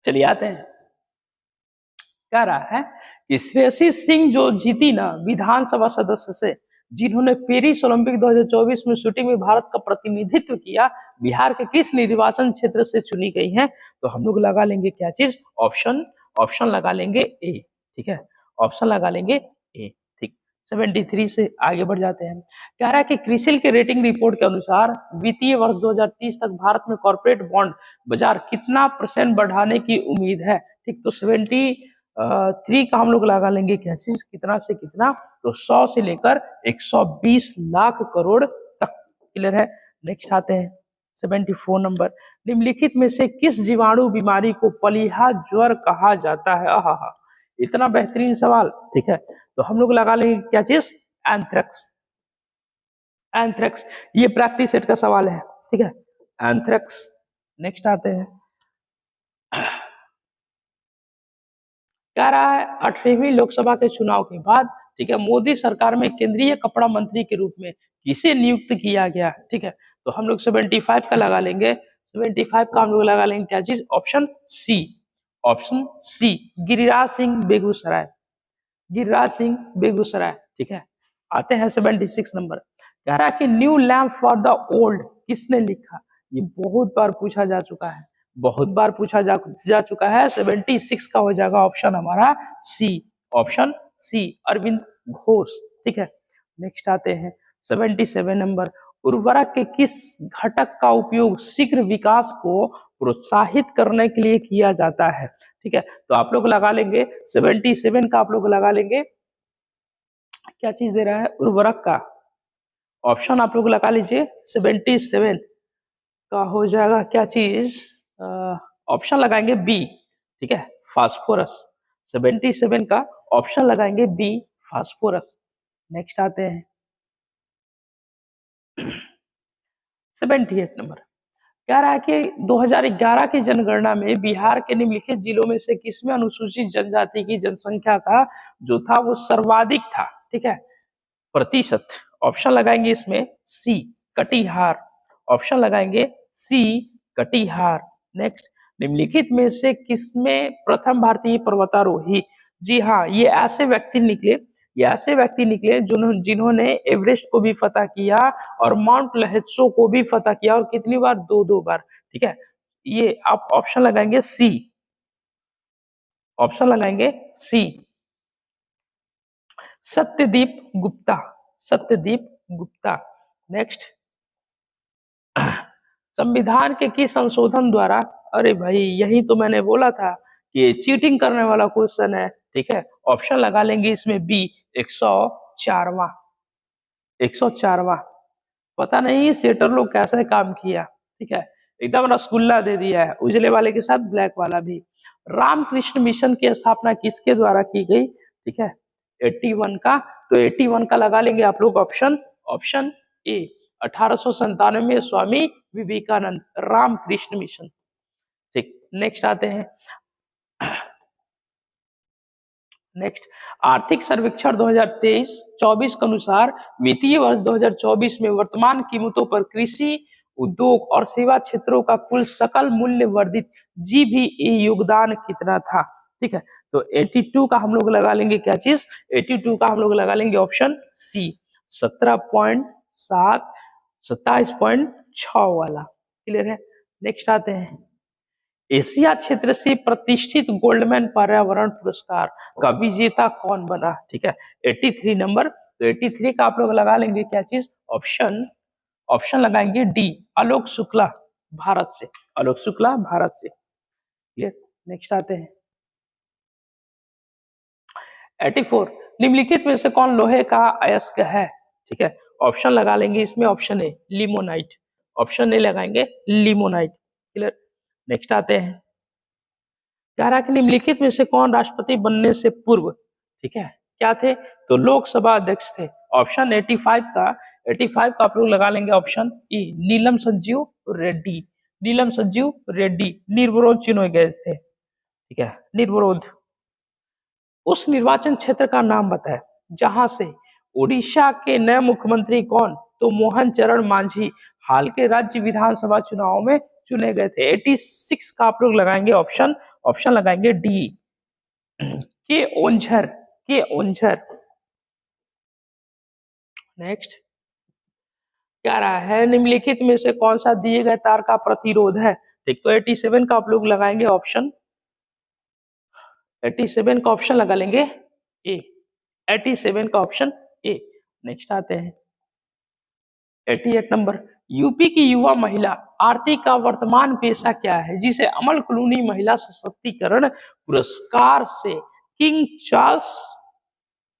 चलिए आते हैं। कह रहा है कि श्रेयसी सिंह जो जीती ना विधानसभा सदस्य से, जिन्होंने पेरिस ओलंपिक 2024 में शूटिंग में भारत का प्रतिनिधित्व किया, बिहार के किस निर्वाचन क्षेत्र से चुनी गई हैं? तो हम लोग लगा लेंगे क्या चीज? ऑप्शन लगा लेंगे ए। ठीक है, ऑप्शन लगा लेंगे ए। ठीक, 73 से आगे बढ़ जाते हैं। कह रहा है कि क्रिसिल के रेटिंग रिपोर्ट के अनुसार वित्तीय वर्ष 2030 तक भारत में कॉर्पोरेट बॉन्ड बाजार कितना % बढ़ाने की उम्मीद है? ठीक, तो 73 का हम लोग लगा लेंगे क्या चीज? कितना से कितना? तो 100 से लेकर 120 लाख करोड़ तक। क्लियर है? नेक्स्ट आते हैं 74 नंबर। निम्नलिखित में से किस जीवाणु बीमारी को पलीहा ज्वर कहा जाता है? आहा, इतना बेहतरीन सवाल। ठीक है, तो हम लोग लगा लेंगे क्या चीज? एंथ्रेक्स। एंथ्रेक्स, ये प्रैक्टिस सेट का सवाल है। ठीक है, एंथ्रेक्स। नेक्स्ट आते हैं। कह रहा है 18वीं लोकसभा के चुनाव के बाद, ठीक है, मोदी सरकार में केंद्रीय कपड़ा मंत्री के रूप में किसे नियुक्त किया गया? ठीक है, तो हम लोग 75 का लगा लेंगे। 75 का हम लोग लगा लेंगे क्या चीज? Option C. Option C, Giriraj Singh Begusarai. Giriraj Singh Begusarai. ठीक है, आते हैं 76 नंबर। कह रहा है कि new lamp for the old किसने लिखा? ये बहुत बार पूछा जा चुका है, बहुत बार पूछा जा चुका है। 76 का हो जाएगा ऑप्शन हमारा C. Option C, Aurobindo Ghosh. ठीक है, नेक्स्ट आते हैं 77 नंबर। उर्वरक के किस घटक का उपयोग शीघ्र विकास को प्रोत्साहित करने के लिए किया जाता है? ठीक है, तो आप लोग लगा लेंगे 77 का, आप लोग लगा लेंगे क्या चीज दे रहा है? उर्वरक का। ऑप्शन आप लोग लगा लीजिए 77 का हो जाएगा क्या चीज? ऑप्शन लगाएंगे बी। ठीक है, फास्फोरस। 77 का ऑप्शन लगाएंगे बी, फास्फोरस। नेक्स्ट आते हैं 78 नंबर। कह रहा है कि 2011 की जनगणना में बिहार के निम्नलिखित जिलों में से किसमें अनुसूचित जनजाति की जनसंख्या का जो था वो सर्वाधिक था? ठीक है, प्रतिशत। ऑप्शन लगाएंगे इसमें सी, कटिहार। ऑप्शन लगाएंगे सी, कटिहार। नेक्स्ट, निम्नलिखित में से किसमें प्रथम भारतीय पर्वतारोही? जी हाँ, ये ऐसे व्यक्ति निकले जिन्होंने एवरेस्ट को भी फतह किया और माउंट लहेत्सो को भी फतह किया, और कितनी बार? 2 बार। ठीक है, ये आप ऑप्शन लगाएंगे सी। ऑप्शन लगाएंगे सी, सत्यदीप गुप्ता। सत्यदीप गुप्ता। नेक्स्ट, संविधान के किस संशोधन द्वारा, अरे भाई यही तो मैंने बोला था कि चीटिंग करने वाला क्वेश्चन है। ठीक है, ऑप्शन लगा लेंगे इसमें बी, 104वां। 104वां। पता नहीं सेटर लोग कैसे काम किया। ठीक है, एकदम रसगुल्ला दे दिया है, उजले वाले के साथ ब्लैक वाला भी। रामकृष्ण मिशन की स्थापना किसके द्वारा की गई? ठीक है, 81 का, तो 81 का लगा लेंगे आप लोग ऑप्शन ए, 1897 में स्वामी विवेकानंद, रामकृष्ण मिशन। ठीक, नेक्स्ट आते हैं। नेक्स्ट, आर्थिक सर्वेक्षण 2023-24 के अनुसार वित्तीय वर्ष 2024 में वर्तमान कीमतों पर कृषि, उद्योग और सेवा क्षेत्रों का कुल सकल मूल्य वर्धित जीबीई योगदान कितना था? ठीक है, तो 82 का हम लोग लगा लेंगे क्या चीज? 82 का हम लोग लगा लेंगे ऑप्शन सी, 17.7, 27.6 वाला। क्लियर है? नेक्स्ट आते हैं, एशिया क्षेत्र से प्रतिष्ठित गोल्डमैन पर्यावरण पुरस्कार का विजेता कौन बना? ठीक है, 83 नंबर। तो 83 का आप लोग लगा लेंगे क्या चीज? ऑप्शन लगाएंगे डी, आलोक शुक्ला, भारत से। आलोक शुक्ला, भारत से। क्लियर? नेक्स्ट आते हैं 84, निम्नलिखित में से कौन लोहे का अयस्क है? ठीक है, ऑप्शन लगा लेंगे इसमें option A, limonite. Option A लगाएंगे लिमोनाइट। क्लियर? नेक्स्ट आते हैं, कह रहा है कि निम्नलिखित में से कौन राष्ट्रपति बनने से पूर्व, ठीक है, क्या थे? तो लोकसभा अध्यक्ष थे। ऑप्शन 85 का आप लोग लगा लेंगे ऑप्शन ई, नीलम संजीव रेड्डी। नीलम संजीव रेड्डी निर्विरोध चुने गए थे। ठीक है, निर्विरोध। उस निर्वाचन क्षेत्र का नाम बताए जहां से उड़ीसा के नए मुख्यमंत्री कौन? तो मोहन चरण मांझी हाल के राज्य विधानसभा चुनाव में चुने गए थे। 86 का आप लोग लगाएंगे ऑप्शन ऑप्शन लगाएंगे डी, के ओंझर, के ओंझर। नेक्स्ट क्या रहा है, निम्नलिखित में से कौन सा दिए गए तार का प्रतिरोध है? ठीक, तो 87 का आप लोग लगाएंगे ऑप्शन, 87 का ऑप्शन लगा लेंगे ए, 87 का ऑप्शन ए। नेक्स्ट आते हैं 88 नंबर, यूपी की युवा महिला आरती का वर्तमान पेशा क्या है, जिसे अमल क्लूनी महिला सशक्तिकरण पुरस्कार से किंग चार्ल्स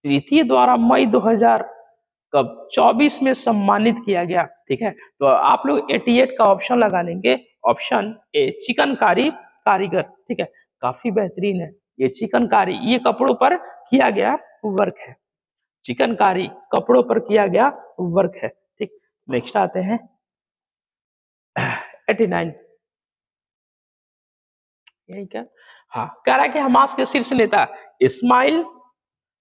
तृतीय द्वारा मई 2024 में सम्मानित किया गया। ठीक है, तो आप लोग 88 का ऑप्शन लगा लेंगे, ऑप्शन ए, चिकनकारी कारीगर। ठीक है, काफी बेहतरीन है ये चिकनकारी, ये कपड़ों पर किया गया वर्क है, चिकनकारी कपड़ों पर किया गया वर्क है। ठीक, नेक्स्ट आते हैं 89, यही क्या, हाँ, कह रहा है कि हमास के शीर्ष नेता इस्माइल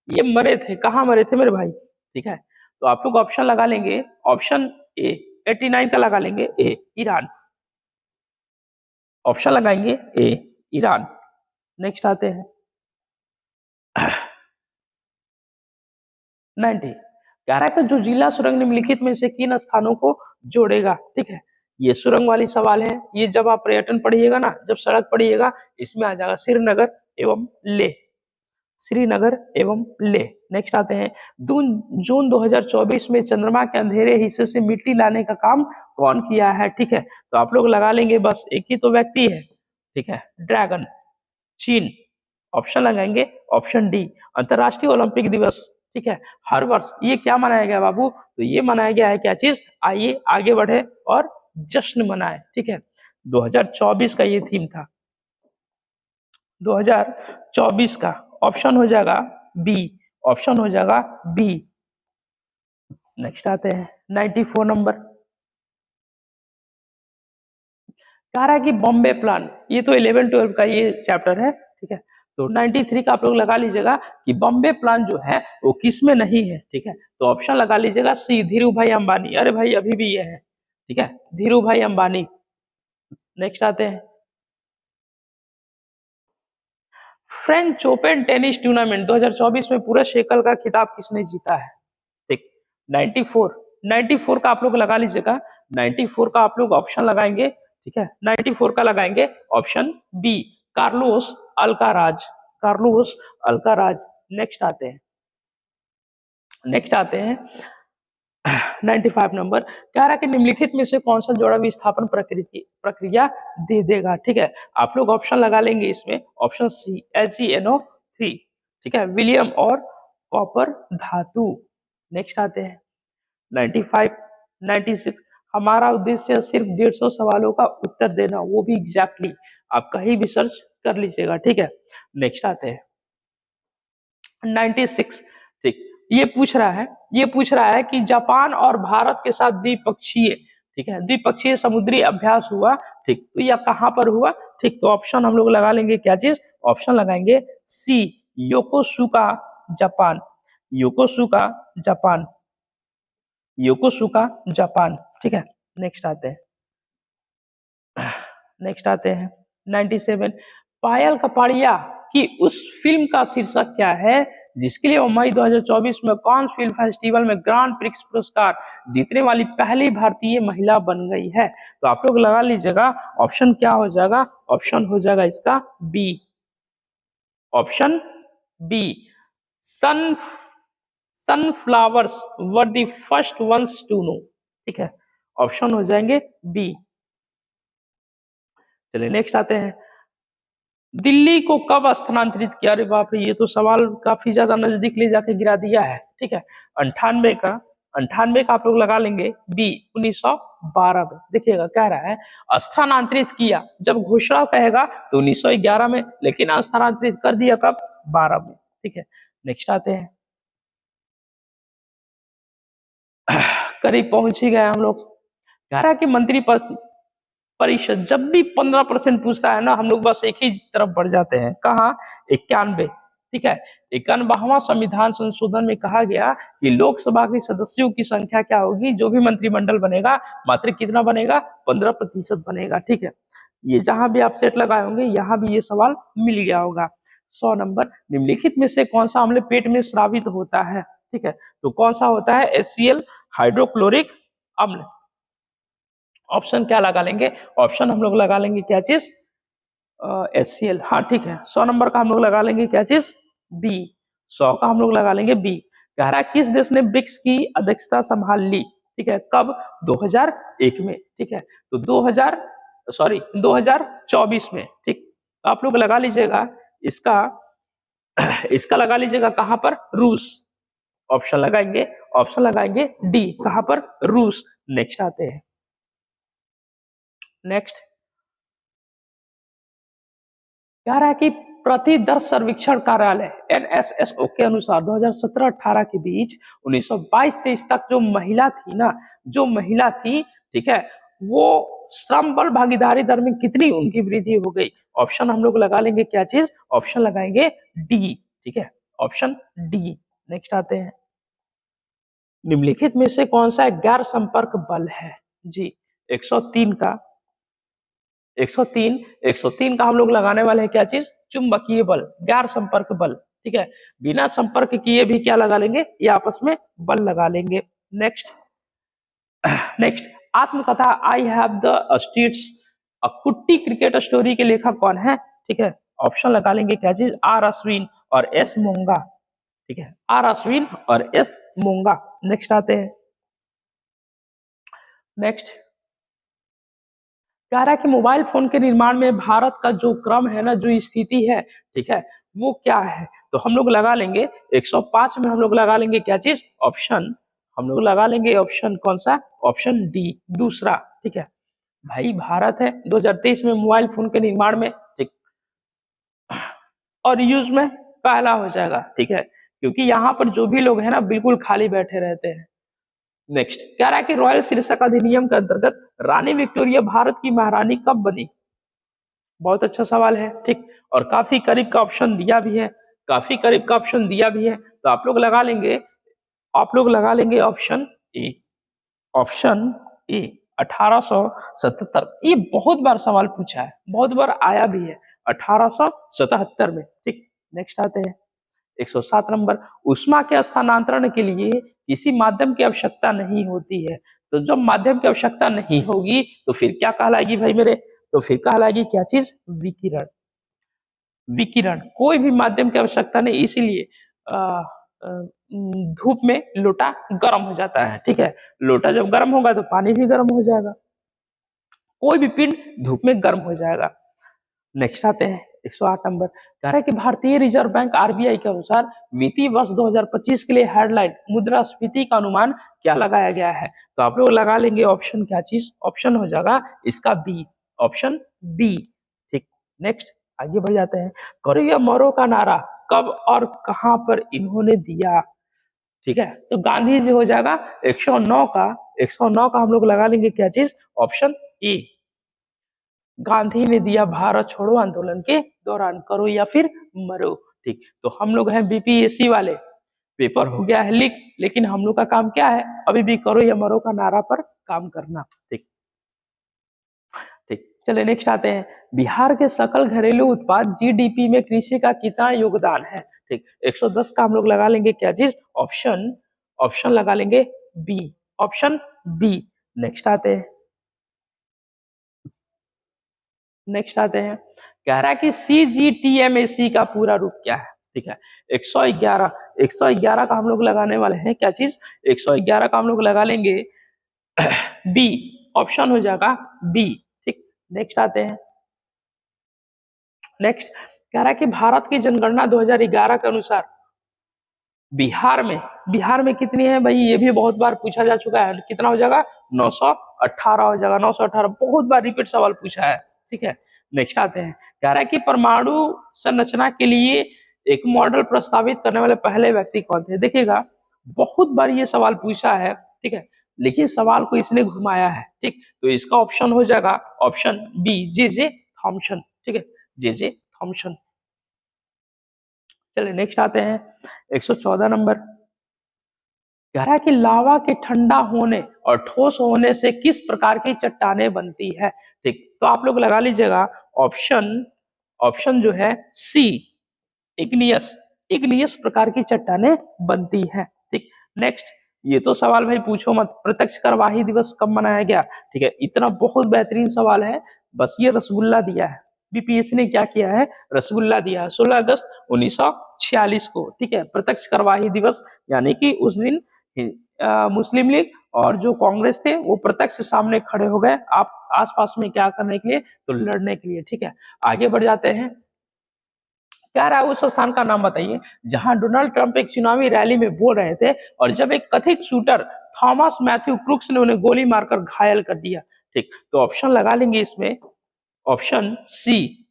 ये मरे थे, कहाँ मरे थे मेरे भाई? ठीक है, तो आप लोग ऑप्शन लगा लेंगे, ऑप्शन ए, 89 का लगा लेंगे ए, ईरान। ऑप्शन लगाएंगे ए, ईरान। नेक्स्ट आते हैं 90, कह रहा है कि जो जिला सुरंग निम्नलिखित में से किन स्थानों को जोड़ेगा? ठीक है, ये सुरंग वाली सवाल है, ये जब आप पर्यटन पढ़िएगा ना, जब सड़क पढ़िएगा, इसमें आ जाएगा श्रीनगर एवं लेह, श्रीनगर एवं लेह। नेक्स्ट आते हैं जून 2024 में चंद्रमा के अंधेरे हिस्से से मिट्टी लाने का काम कौन किया है? ठीक है, तो आप लोग लगा लेंगे, बस एक ही तो व्यक्ति है। ठीक है, ड्रैगन, चीन। ऑप्शन लगाएंगे ऑप्शन डी, अंतरराष्ट्रीय ओलंपिक दिवस। ठीक है, हर वर्ष ये क्या मनाया गया बाबू? तो ये मनाया गया है क्या चीज? आइए आगे बढ़े और जश्न मनाए। ठीक है, 2024 का ये थीम था, 2024 का। ऑप्शन हो जाएगा बी, ऑप्शन हो जाएगा बी। नेक्स्ट आते हैं 94 नंबर, कह रहा है कि बॉम्बे प्लान, ये तो 11-12 का ये चैप्टर है। ठीक है, तो 93 का आप लोग लगा लीजिएगा कि बॉम्बे प्लान जो है वो किस में नहीं है। ठीक है, तो ऑप्शन लगा लीजिएगा सी, धीरू भाई अंबानी। अरे भाई अभी भी ये है। ठीक है, धीरू भाई अंबानी। नेक्स्ट आते हैं फ्रेंच ओपन टेनिस टूर्नामेंट 2024 में पूरे शेकल का खिताब किसने जीता है? ठीक, 94 का आप लोग लगा लीजिएगा, 94 का आप लोग ऑप्शन लगाएंगे। ठीक है, 94 का लगाएंगे option B, Carlos Alcaraz, Carlos Alcaraz. Next आते हैं 95 नंबर, कह रहा है कि निम्नलिखित में से कौन सा जोड़ा विस्थापन प्रक्रिया दे देगा? ठीक है, आप लोग ऑप्शन लगा लेंगे इसमें, ऑप्शन सी, HgNO3। ठीक है, विलियम और कॉपर धातु। नेक्स्ट आते हैं 95, 96, हमारा उद्देश्य सिर्फ 150 सवालों का उत्तर देना, वो भी एग्जैक्टली आप कहीं भी सर्च कर लीजिएगा। ठीक है, नेक्स्ट आते हैं 96। ठीक, ये पूछ रहा है कि जापान और भारत के साथ द्विपक्षीय, ठीक है, द्विपक्षीय समुद्री अभ्यास हुआ। ठीक, तो यह कहां पर हुआ? ठीक, तो ऑप्शन हम लोग लगा लेंगे, क्या चीज? ऑप्शन लगाएंगे C, Yokosuka Japan, Yokosuka Japan, Yokosuka Japan. ठीक है, नेक्स्ट आते हैं 97, पायल कपाड़िया की उस फिल्म का शीर्षक क्या है जिसके लिए वो मई 2024 में कांस फिल्म फेस्टिवल में ग्रांड प्रिक्स पुरस्कार जीतने वाली पहली भारतीय महिला बन गई है? तो आप लोग लगा लीजिएगा, ऑप्शन क्या हो जाएगा? ऑप्शन हो जाएगा इसका B, option B, sunflowers were the first ones to know. ठीक है, ऑप्शन हो जाएंगे बी। चलिए नेक्स्ट आते हैं, दिल्ली को कब स्थानांतरित किया? अरे बाप रे, ये तो सवाल काफी ज्यादा नजदीक ले जाके गिरा दिया है। ठीक है, 98 का आप लोग लगा लेंगे बी, 1912 में। देखिएगा कह रहा है स्थानांतरित किया, जब घोषणा कहेगा तो 1911 में, लेकिन स्थानांतरित कर दिया कब? 12 में। ठीक है, नेक्स्ट आते हैं, करीब पहुंच ही गए हम लोग। कह रहा है कि मंत्री परिषद जब भी 15% पूछता है ना, हम लोग बस एक ही तरफ बढ़ जाते हैं। कहाँ? 91। ठीक है, 91वां संविधान संशोधन में कहा गया कि लोकसभा के सदस्यों की संख्या क्या होगी? जो भी मंत्रिमंडल बनेगा मात्र कितना बनेगा? 15% बनेगा। ठीक है, ये जहां भी आप सेट लगाए होंगे यहाँ भी ये सवाल मिल गया होगा। 100 नंबर, निम्नलिखित में से कौन सा अम्ल पेट में स्रावित होता है? ठीक है, तो कौन सा होता है? HCl, हाइड्रोक्लोरिक अम्ल। ऑप्शन क्या लगा लेंगे? ऑप्शन हम लोग लगा लेंगे क्या चीज? HCl। हाँ ठीक है, 100 नंबर का हम लोग लगा लेंगे क्या चीज? बी। 100 का हम लोग लगा लेंगे बी। कह रहा है किस देश ने ब्रिक्स की अध्यक्षता संभाल ली? ठीक है, कब? 2001 में। ठीक है, तो 2024 में। ठीक, तो आप लोग लगा लीजिएगा इसका इसका लगा लीजिएगा कहां पर? रूस। ऑप्शन लगाएंगे डी, कहां पर? रूस। नेक्स्ट आते हैं, नेक्स्ट कह रहा है कि प्रतिदर्श सर्वेक्षण कार्यालय NSSO के अनुसार 2017-18 के बीच 1922-23 तक जो महिला थी, ठीक है, वो श्रम बल भागीदारी दर में कितनी उनकी वृद्धि हो गई? ऑप्शन हम लोग लगा लेंगे क्या चीज? ऑप्शन लगाएंगे डी। ठीक है, ऑप्शन डी। नेक्स्ट आते हैं, निम्नलिखित में से कौन सा गैर संपर्क बल है? जी, 103 का 103 का हम लोग लगाने वाले हैं क्या चीज? चुंबकीय बल, गैर संपर्क बल। ठीक है, बिना संपर्क किए भी क्या लगा लेंगे? ये आपस में बल लगा लेंगे। नेक्स्ट आत्मकथा आई हैव द स्टेट्स अ कुट्टी क्रिकेट स्टोरी के लेखक कौन है? ठीक है, ऑप्शन लगा लेंगे क्या चीज? आर अश्विन और एस मोंगा। ठीक है, आर अश्विन और एस मोंगा। नेक्स्ट आते हैं, नेक्स्ट कह रहा है कि मोबाइल फोन के निर्माण में भारत का जो क्रम है ना, जो स्थिति है, ठीक है, वो क्या है? तो हम लोग लगा लेंगे 105 में हम लोग लगा लेंगे क्या चीज? ऑप्शन हम लोग लगा लेंगे ऑप्शन कौन सा? ऑप्शन डी, दूसरा। ठीक है भाई, भारत है 2023 में मोबाइल फोन के निर्माण में, ठीक, और यूज में पहला हो जाएगा। ठीक है, क्योंकि यहाँ पर जो भी लोग हैं ना बिल्कुल खाली बैठे रहते हैं। नेक्स्ट कह रहा है कि रॉयल शीर्षक अधिनियम के अंतर्गत रानी विक्टोरिया भारत की महारानी कब बनी? बहुत अच्छा सवाल है। ठीक, और काफी करीब का ऑप्शन दिया भी है, तो आप लोग लगा लेंगे ऑप्शन ए। 1877। ये बहुत बार सवाल पूछा है, बहुत बार आया भी है, 1877 में। ठीक, नेक्स्ट आते हैं 107 नंबर, ऊष्मा के स्थानांतरण के लिए किसी माध्यम की आवश्यकता नहीं होती है। तो जब माध्यम की आवश्यकता नहीं होगी तो फिर क्या कहलाएगी भाई मेरे? तो फिर कहलाएगी क्या चीज? विकिरण। कोई भी माध्यम की आवश्यकता नहीं, इसीलिए धूप में लोटा गर्म हो जाता है। ठीक है, लोटा जब गर्म होगा तो पानी भी गर्म हो जाएगा, कोई भी पिंड धूप में गर्म हो जाएगा। नेक्स्ट आते हैं 108 नंबर, कह रहा है कि भारतीय रिजर्व बैंक RBI के अनुसार वित्तीय वर्ष 2025 के लिए हेडलाइन मुद्रास्फीति का अनुमान क्या लगाया गया है? तो आप लोग लगा लेंगे ऑप्शन क्या चीज? ऑप्शन हो जाएगा इसका बी, ऑप्शन बी। ठीक, नेक्स्ट आगे बढ़ जाते हैं, करो या मरो का नारा कब और कहां पर इन्होंने दिया? ठीक है, तो गांधी जी हो जाएगा 109 का हम लोग लगा लेंगे क्या चीज? Option A. गांधी ने दिया भारत छोड़ो आंदोलन के दौरान, करो या फिर मरो। ठीक, तो हम लोग हैं BPSC वाले, पेपर हो गया है लीक, लेकिन हम लोग का काम क्या है? अभी भी करो या मरो का नारा पर काम करना। ठीक, चलिए नेक्स्ट आते हैं, बिहार के सकल घरेलू उत्पाद GDP में कृषि का कितना योगदान है? ठीक, 110 का हम लोग लगा लेंगे क्या चीज? ऑप्शन लगा लेंगे बी, ऑप्शन बी। नेक्स्ट आते हैं, कह रहा है कि CGTMAC का पूरा रूप क्या है? ठीक है, 111 का हम लोग लगाने वाले हैं क्या चीज? 111 का हम लोग लगा लेंगे बी, ऑप्शन हो जाएगा बी। ठीक, नेक्स्ट आते हैं, नेक्स्ट कह रहा है कि भारत की जनगणना 2011 के अनुसार बिहार में कितनी है भाई? ये भी बहुत बार पूछा जा चुका है, कितना हो जाएगा? 918 हो जाएगा, 918, बहुत बार रिपीट सवाल पूछा है। ठीक है, नेक्स्ट आते हैं, कह रहा है कि परमाणु संरचना के लिए एक मॉडल प्रस्तावित करने वाले पहले व्यक्ति कौन थे? देखिएगा बहुत बार ये सवाल पूछा है, ठीक है, लेकिन सवाल को इसने घुमाया है। ठीक, तो इसका ऑप्शन हो जाएगा ऑप्शन बी, जे थॉमसन। ठीक है, जे थॉमसन। चलिए नेक्स्ट आते हैं 114 नंबर, कह रहा है कि लावा के ठंडा होने और ठोस होने से किस प्रकार की चट्टानें बनती है? ठीक, तो आप लोग लगा लीजिएगा ऑप्शन जो है सी, इग्नियस। इग्नियस प्रकार की चट्टानें बनती हैं। ठीक, नेक्स्ट, ये तो सवाल भाई पूछो मत, प्रत्यक्ष करवाही दिवस कब मनाया गया? ठीक है, इतना बहुत बेहतरीन सवाल है, बस ये रसगुल्ला दिया है, बीपीएससी ने क्या किया है, रसगुल्ला दिया है 16 अगस्त 1946 को। ठीक है, प्रत्यक्ष करवाही दिवस, यानी कि उस दिन मुस्लिम लीग और जो कांग्रेस थे वो प्रत्यक्ष सामने खड़े हो गए, आप आसपास में क्या करने के लिए, तो लड़ने के लिए। ठीक है, आगे बढ़ जाते हैं। क्या रहा उस स्थान का नाम बताइए जहां डोनाल्ड ट्रंप एक चुनावी रैली में बोल रहे थे और जब एक कथित शूटर थॉमस मैथ्यू क्रूक्स ने उन्हें गोली मारकर घायल कर दिया। ठीक, तो ऑप्शन लगा लेंगे इसमें, option C,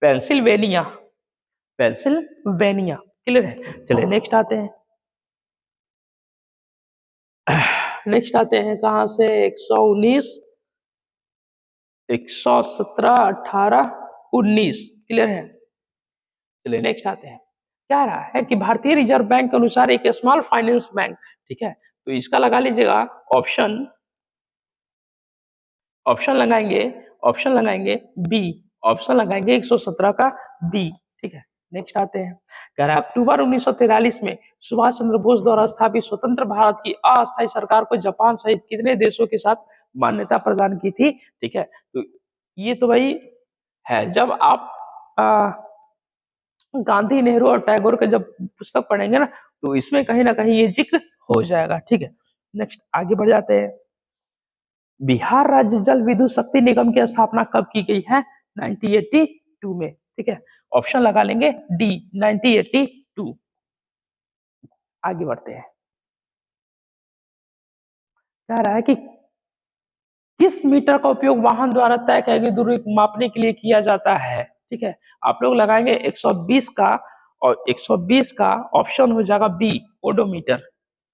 Pennsylvania. Pennsylvania, clear है। चलिए नेक्स्ट आते हैं। नेक्स्ट आते हैं कहां से, 119, 117, 18, 19, क्लियर है। चलिए नेक्स्ट आते हैं। क्या रहा है कि भारतीय रिजर्व बैंक के अनुसार एक स्मॉल फाइनेंस बैंक, ठीक है, तो इसका लगा लीजिएगा ऑप्शन लगाएंगे बी, ऑप्शन लगाएंगे 117 का बी। ठीक है, नेक्स्ट आते हैं। कह रहा है अक्टूबर 1943 में सुभाष चंद्र बोस द्वारा स्थापित स्वतंत्र भारत की अस्थायी सरकार को जापान सहित कितने देशों के साथ मान्यता प्रदान की थी? ठीक है, तो ये तो भाई है, जब आप गांधी, नेहरू और टैगोर के जब पुस्तक पढ़ेंगे ना, तो इसमें कहीं ना कहीं ये जिक्र हो जाएगा। ठीक है, नेक्स्ट आगे बढ़ जाते हैं। बिहार राज्य जल विद्युत शक्ति निगम की स्थापना कब की गई है? 1982 में। ठीक है, ऑप्शन लगा लेंगे डी, 1982। आगे बढ़ते हैं। कह रहा है कि किस मीटर का उपयोग वाहन द्वारा तय की गई दूरी मापने के लिए किया जाता है? ठीक है, आप लोग लगाएंगे 120 का, और 120 का ऑप्शन हो जाएगा बी, ओडोमीटर।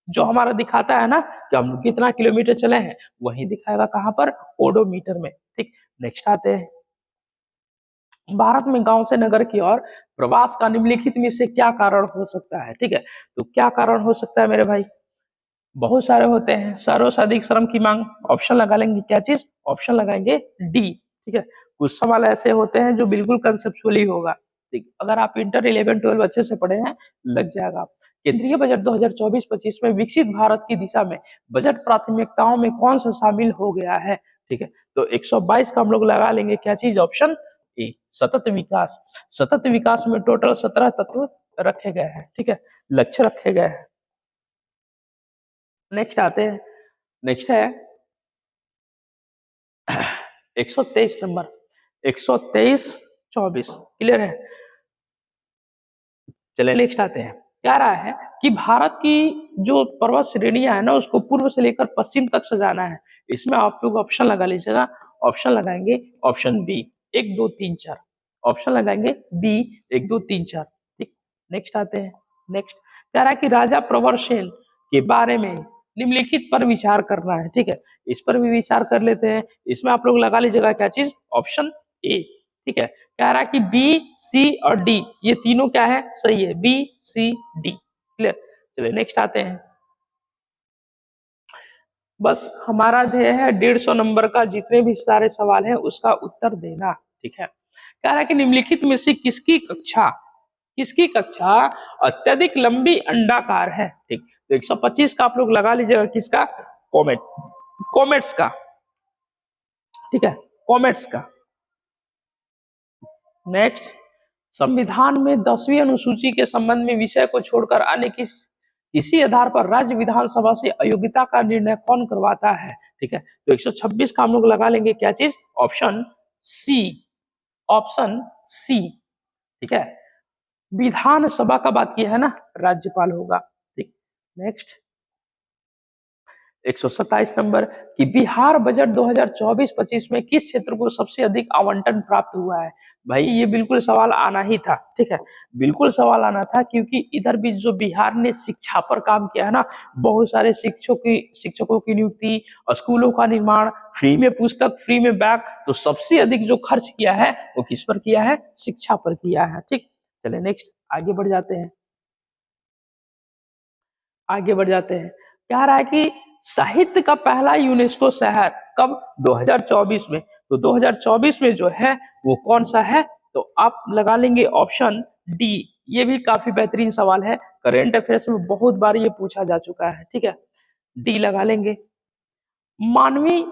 जो हमारा दिखाता है ना कि हम कितना किलोमीटर चले हैं, वही दिखाएगा कहां पर, ओडोमीटर में। ठीक, नेक्स्ट आते हैं। भारत में गांव से नगर की ओर प्रवास का निम्नलिखित में से क्या कारण हो सकता है? ठीक है, तो क्या कारण हो सकता है मेरे भाई? बहुत सारे होते हैं। शहरों से अधिक श्रम की मांग, ऑप्शन लगा लेंगे क्या चीज, ऑप्शन लगाएंगे डी। ठीक है, कुछ सवाल ऐसे होते हैं जो बिल्कुल कंसेप्चुअली होगा। ठीक, अगर आप इंटर 11 12 अच्छे से पढ़े हैं, लग जाएगा। केंद्रीय बजट 2024-25 में विकसित भारत की दिशा में बजट प्राथमिकताओं में कौन सा शामिल हो गया है? ठीक है, तो 122 का हम लोग लगा लेंगे क्या चीज, ऑप्शन ए, सतत विकास। सतत विकास में टोटल 17 तत्व रखे गए हैं। ठीक है, लक्ष्य रखे गए हैं। नेक्स्ट आते हैं। नेक्स्ट है 123 नंबर, 123, 24, क्लियर है। चलिए नेक्स्ट आते हैं। क्या रहा है कि भारत की जो पर्वत श्रेणियां है ना, उसको पूर्व से लेकर पश्चिम तक सजाना है। इसमें आप लोग ऑप्शन लगा लीजिएगा, ऑप्शन लगाएंगे ऑप्शन बी, 1 2 3 4, ऑप्शन लगाएंगे बी, 1 2 3 4। ठीक, नेक्स्ट आते हैं। नेक्स्ट कह रहा है कि राजा प्रवर सेन के बारे में निम्नलिखित पर विचार करना है। ठीक है, इस पर भी विचार कर लेते हैं। इसमें आप लोग लगा लीजिएगा क्या चीज, ऑप्शन ए। ठीक है, कह रहा है कि बी, सी और डी, ये तीनों क्या है, सही है, बी सी डी, क्लियर। चलिए नेक्स्ट आते हैं। बस हमारा ध्येय है 150 नंबर का जितने भी सारे सवाल हैं उसका उत्तर देना। ठीक है, कह रहा है कि निम्नलिखित में से किसकी कक्षा अत्यधिक लंबी अंडाकार है? ठीक, तो 125 का आप लोग लगा लीजिएगा किसका, कॉमेट्स का। ठीक है, कॉमेट्स का। नेक्स्ट, संविधान में 10वीं अनुसूची के संबंध में विषय को छोड़कर अन्य किसी आधार पर राज्य विधानसभा से अयोग्यता का निर्णय कौन करवाता है? ठीक है, तो 126 का हम लोग लगा लेंगे क्या चीज, ऑप्शन सी, ऑप्शन सी। ठीक है, विधानसभा का बात किया है ना, राज्यपाल होगा। ठीक, नेक्स्ट 127 नंबर कि बिहार बजट 2024-25 में किस क्षेत्र को सबसे अधिक आवंटन प्राप्त हुआ है? भाई ये बिल्कुल सवाल आना ही था। ठीक है, बिल्कुल सवाल आना था, क्योंकि इधर भी जो बिहार ने शिक्षा पर काम किया है ना, बहुत सारे शिक्षकों की नियुक्ति, स्कूलों का निर्माण, फ्री में पुस्तक, फ्री में बैग, तो सबसे अधिक जो खर्च किया है वो किस पर किया है, शिक्षा पर किया है। ठीक, चलिए नेक्स्ट आगे बढ़ जाते हैं। क्या रहा है कि साहित्य का पहला यूनेस्को शहर कब? 2024 में। तो 2024 में जो है वो कौन सा है? तो आप लगा लेंगे ऑप्शन डी। ये भी काफी बेहतरीन सवाल है, करेंट अफेयर्स में बहुत बार ये पूछा जा चुका है, ठीक है, डी लगा लेंगे। मानवी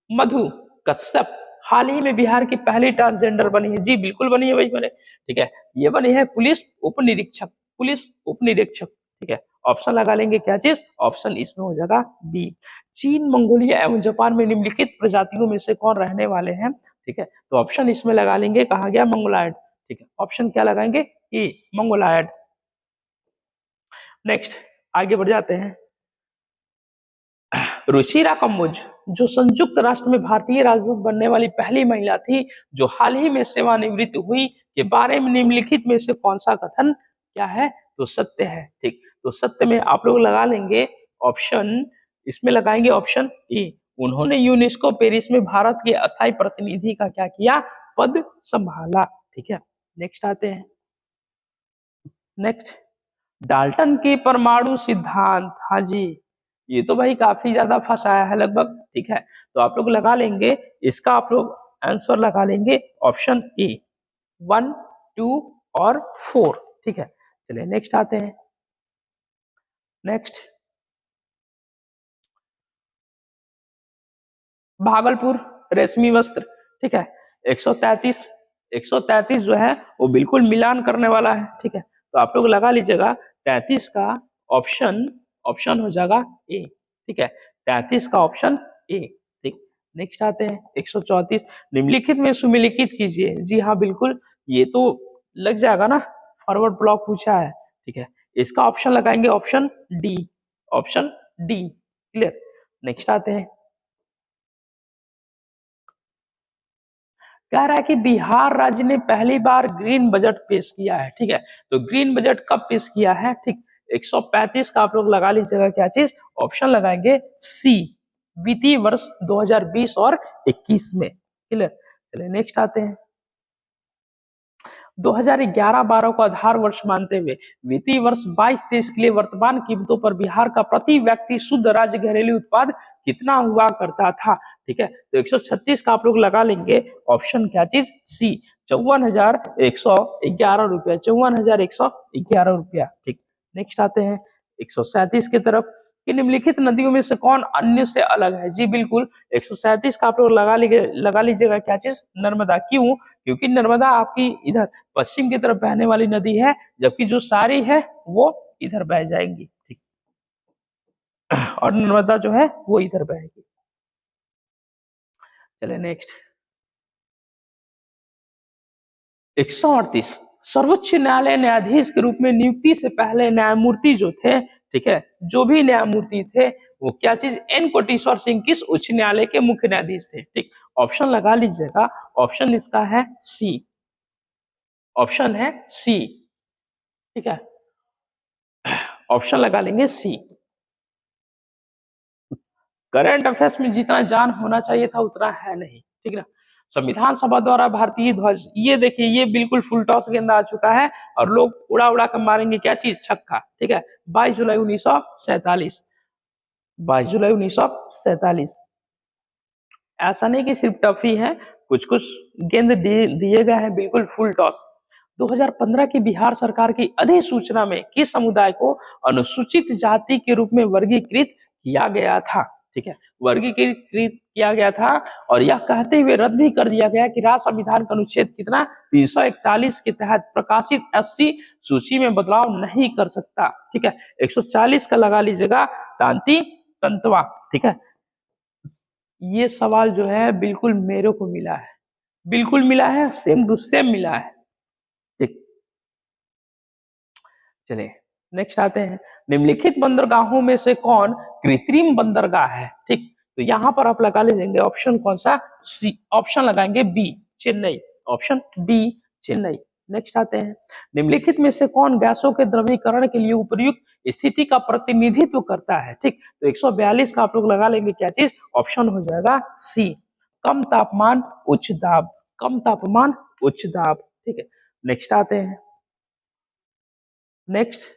मधु कश्यप हाल ही में बिहार की पहली ट्रांसजेंडर बनी है। जी बिल्कुल बनी है, वही बने, ठीक है, ये बनी है पुलिस उपनिरीक्षक, पुलिस उपनिरीक्षक, ठीक है। ऑप्शन लगा लेंगे क्या चीज? ऑप्शन इसमें हो जाएगा बी। चीन, मंगोलिया एवं जापान में निम्नलिखित प्रजातियों में से कौन रहने वाले हैं? ठीक है, तो ऑप्शन इसमें लगा लेंगे, कहा गया मंगोलायड, ठीक है, ऑप्शन क्या लगाएंगे? ए, मंगोलायड। नेक्स्ट आगे बढ़ जाते हैं। रुचिरा कंबोज जो संयुक्त राष्ट्र में भारतीय राजदूत बनने वाली पहली महिला थी, जो हाल ही में सेवानिवृत्त हुई, के बारे में निम्नलिखित में से कौन सा कथन क्या है? तो सत्य है, ठीक। तो सत्य में आप लोग लगा लेंगे ऑप्शन, इसमें लगाएंगे ऑप्शन ए। उन्होंने यूनेस्को पेरिस में भारत के अस्थायी प्रतिनिधि का क्या किया? पद संभाला, ठीक है। नेक्स्ट आते हैं। नेक्स्ट, डाल्टन के परमाणु सिद्धांत, हाँ जी, ये तो भाई काफी ज्यादा फंसाया है लगभग, ठीक है। तो आप लोग लगा लेंगे इसका, आप लोग आंसर लगा लेंगे ऑप्शन ए, 1, 2 और 4, ठीक है। चलिए नेक्स्ट आते हैं। नेक्स्ट, भागलपुर रेशमी वस्त्र, ठीक है, 133 जो है वो बिल्कुल मिलान करने वाला है, ठीक है। तो आप लोग लगा लीजिएगा 33 का ऑप्शन, ऑप्शन हो जाएगा ए, ठीक है, 33 का ऑप्शन ए, ठीक। नेक्स्ट आते हैं 134, निम्नलिखित में सुमेलिखित कीजिए। जी हाँ बिल्कुल, ये तो लग जाएगा ना, फॉरवर्ड ब्लॉक पूछा है, ठीक है। इसका ऑप्शन लगाएंगे option D, option D, clear. Next आते हैं। कह रहा है कि बिहार राज्य ने पहली बार ग्रीन बजट पेश किया है, ठीक है। तो ग्रीन बजट कब पेश किया है? ठीक, 135 का आप लोग लगा लीजिएगा क्या चीज? ऑप्शन लगाएंगे सी, वित्तीय वर्ष 2020 और 21 में, क्लियर। चलिए नेक्स्ट आते हैं। 2011-12 को आधार वर्ष मानते हुए वित्तीय वर्ष 22-23 के लिए वर्तमान कीमतों पर बिहार का प्रति व्यक्ति शुद्ध राज्य घरेलू उत्पाद कितना हुआ करता था? ठीक है, तो 136 का आप लोग लगा लेंगे ऑप्शन क्या चीज? सी, 54,111 रुपया, 54,111 रुपया, ठीक। नेक्स्ट आते हैं 137 की तरफ, कि निम्नलिखित नदियों में से कौन अन्य से अलग है? जी बिल्कुल, 137 का आप लोग लगा लीजिएगा क्या चीज? नर्मदा। क्यों? क्योंकि नर्मदा आपकी इधर पश्चिम की तरफ बहने वाली नदी है, जबकि जो सारी है वो इधर बह जाएंगी, ठीक, और नर्मदा जो है वो इधर बहेगी। चले नेक्स्ट, 138, सर्वोच्च न्यायालय न्यायाधीश के रूप में नियुक्ति से पहले न्यायमूर्ति जो थे, ठीक है, जो भी न्यायमूर्ति थे वो क्या चीज? एन कोटेश्वर सिंह किस उच्च न्यायालय के मुख्य न्यायाधीश थे? ठीक, ऑप्शन लगा लीजिएगा, ऑप्शन इसका है सी, ऑप्शन है सी, ठीक है, ऑप्शन लगा लेंगे सी। करंट अफेयर्स में जितना जान होना चाहिए था उतना है नहीं, ठीक है ना। संविधान सभा द्वारा भारतीय ध्वज, ये देखिए ये बिल्कुल फुल टॉस गेंद आ चुका है और लोग उड़ा उड़ा कर मारेंगे क्या चीज? छक्का, ठीक है। 22 जुलाई 1947, 22 जुलाई 1947। ऐसा नहीं कि सिर्फ टफ ही है, कुछ कुछ गेंद दिए गए हैं बिल्कुल फुल टॉस। 2015 की बिहार सरकार की अधिसूचना में किस समुदाय को अनुसूचित जाति के रूप में वर्गीकृत किया गया था? ठीक है, वर्गीकृत किया गया था और यह कहते हुए रद्द भी कर दिया गया कि राज्य संविधान का अनुच्छेद कितना? 341 के तहत प्रकाशित एससी सूची में बदलाव नहीं कर सकता, ठीक है। 140 का लगा लीजिएगा, तांती तंतवा, ठीक है। ये सवाल जो है बिल्कुल मेरे को मिला है, बिल्कुल मिला है, सेम टू सेम मिला है, ठीक। चलिए नेक्स्ट आते हैं, निम्नलिखित बंदरगाहों में से कौन कृत्रिम बंदरगाह है? ठीक, तो यहां पर आप लगा लीजिएंगे ऑप्शन कौन सा? सी, ऑप्शन लगाएंगे B, Chennai, option B, Chennai. Next आते हैं, निम्नलिखित में से कौन गैसों के द्रवीकरण के लिए उपयुक्त स्थिति का प्रतिनिधित्व करता है? ठीक, तो 142 का आप लोग लगा लेंगे क्या चीज? ऑप्शन हो जाएगा सी, कम तापमान उच्च दाब, कम तापमान उच्च दाब, ठीक है। नेक्स्ट आते हैं, नेक्स्ट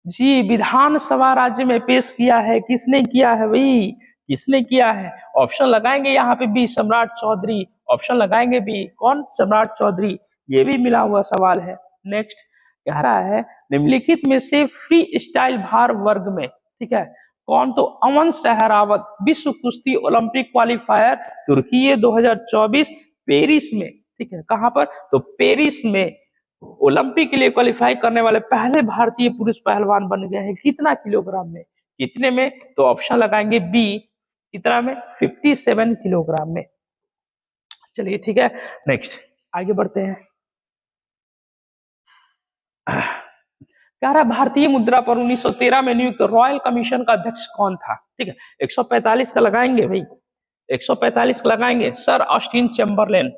जी, विधानसभा राज्य में पेश किया है। किसने किया है भाई? किसने किया है? ऑप्शन लगाएंगे यहाँ पे बी, सम्राट चौधरी। ऑप्शन लगाएंगे बी, कौन? सम्राट चौधरी। ये भी मिला हुआ सवाल है। नेक्स्ट कह रहा है निम्नलिखित में से फ्री स्टाइल भार वर्ग में, ठीक है, कौन? तो अमन सहरावत विश्व कुश्ती ओलंपिक क्वालिफायर तुर्की 2024 पेरिस में, ठीक है, कहां पर? तो पेरिस में ओलंपिक के लिए क्वालिफाई करने वाले पहले भारतीय पुरुष पहलवान बन गए हैं। कितना किलोग्राम में? कितने में? तो ऑप्शन लगाएंगे बी, कितना में? 57 किलोग्राम में। चलिए ठीक है, नेक्स्ट आगे बढ़ते हैं। कह रहा भारतीय मुद्रा पर 1913 में नियुक्त रॉयल कमीशन का अध्यक्ष कौन था? ठीक है, 145 का लगाएंगे भाई, 145 का लगाएंगे, sir Austin Chamberlain.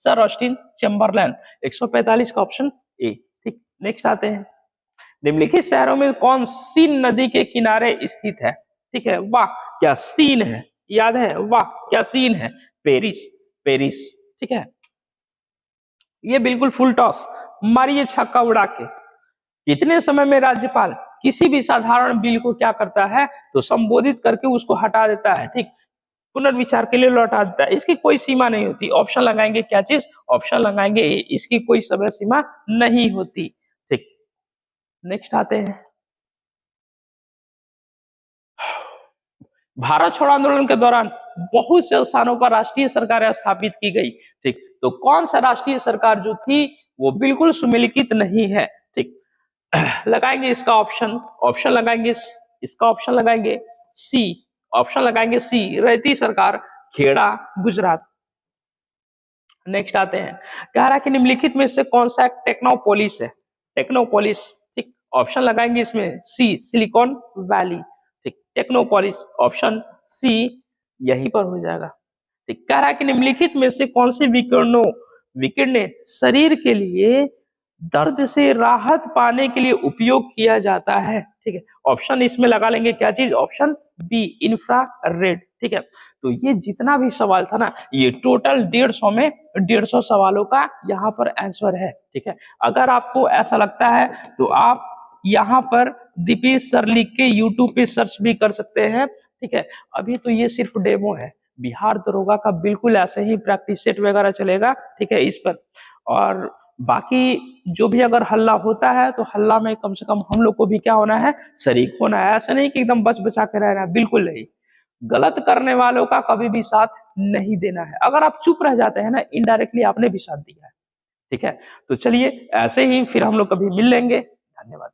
Sir Austin Chamberlain, 145 का ऑप्शन ए। ठीक, नेक्स्ट आते हैं। निम्नलिखित शहरों में कौन सीन नदी के किनारे स्थित है? ठीक है, वाह क्या सीन है, याद है? वाह क्या सीन है, पेरिस। पेरिस, ठीक है, ये बिल्कुल फुल टॉस मारिए छक्का उड़ा के। इतने समय में राज्यपाल किसी भी साधारण बिल को क्या करता है? तो संबोधित करके उसको हटा देता है, ठीक, पुनर्विचार के लिए लौटा देता है। इसकी कोई सीमा नहीं होती। ऑप्शन लगाएंगे क्या चीज? ऑप्शन लगाएंगे ए, इसकी कोई समय सीमा नहीं होती। ठीक, नेक्स्ट आते हैं। भारत छोड़ो आंदोलन के दौरान बहुत से स्थानों पर राष्ट्रीय सरकारें स्थापित की गई। ठीक, तो कौन सा राष्ट्रीय सरकार जो थी वो बिल्कुल सुमेलित नहीं है? ठीक, लगाएंगे इसका ऑप्शन, ऑप्शन लगाएंगे इसका ऑप्शन लगाएंगे सी, ऑप्शन लगाएंगे सी, रहती सरकार, खेड़ा, गुजरात। नेक्स्ट आते हैं। कह रहा है कि निम्नलिखित में से कौन सा टेक्नोपोलिस है? टेक्नोपोलिस, ठीक, ऑप्शन लगाएंगे इसमें सी, सिलिकॉन वैली। ठीक, टेक्नोपोलिस ऑप्शन सी यहीं पर हो जाएगा। ठीक, कह रहा है कि निम्नलिखित में से कौन सी विकिरण शरीर के लिए दर्द से राहत पाने के लिए उपयोग किया जाता है? ठीक है, ऑप्शन इसमें लगा लेंगे क्या चीज? Option B, infrared. ठीक है, तो ये जितना भी सवाल था ना, ये टोटल 150 में 150 सवालों का यहाँ पर आंसर है। ठीक है, अगर आपको ऐसा लगता है तो आप यहाँ पर दीपेश सर लिख के यूट्यूब पे सर्च भी कर सकते हैं। ठीक है, अभी तो ये सिर्फ डेमो है। बिहार दरोगा का बिल्कुल ऐसे ही प्रैक्टिस सेट वगैरह चलेगा, ठीक है, इस पर। और बाकी जो भी अगर हल्ला होता है तो हल्ला में कम से कम हम लोग को भी क्या होना है? शरीक होना है। ऐसा नहीं कि एकदम बच बचा के रहना है, बिल्कुल नहीं। गलत करने वालों का कभी भी साथ नहीं देना है। अगर आप चुप रह जाते हैं ना, इनडायरेक्टली आपने भी साथ दिया है। ठीक है, तो चलिए ऐसे ही फिर हम लोग कभी मिल लेंगे। धन्यवाद।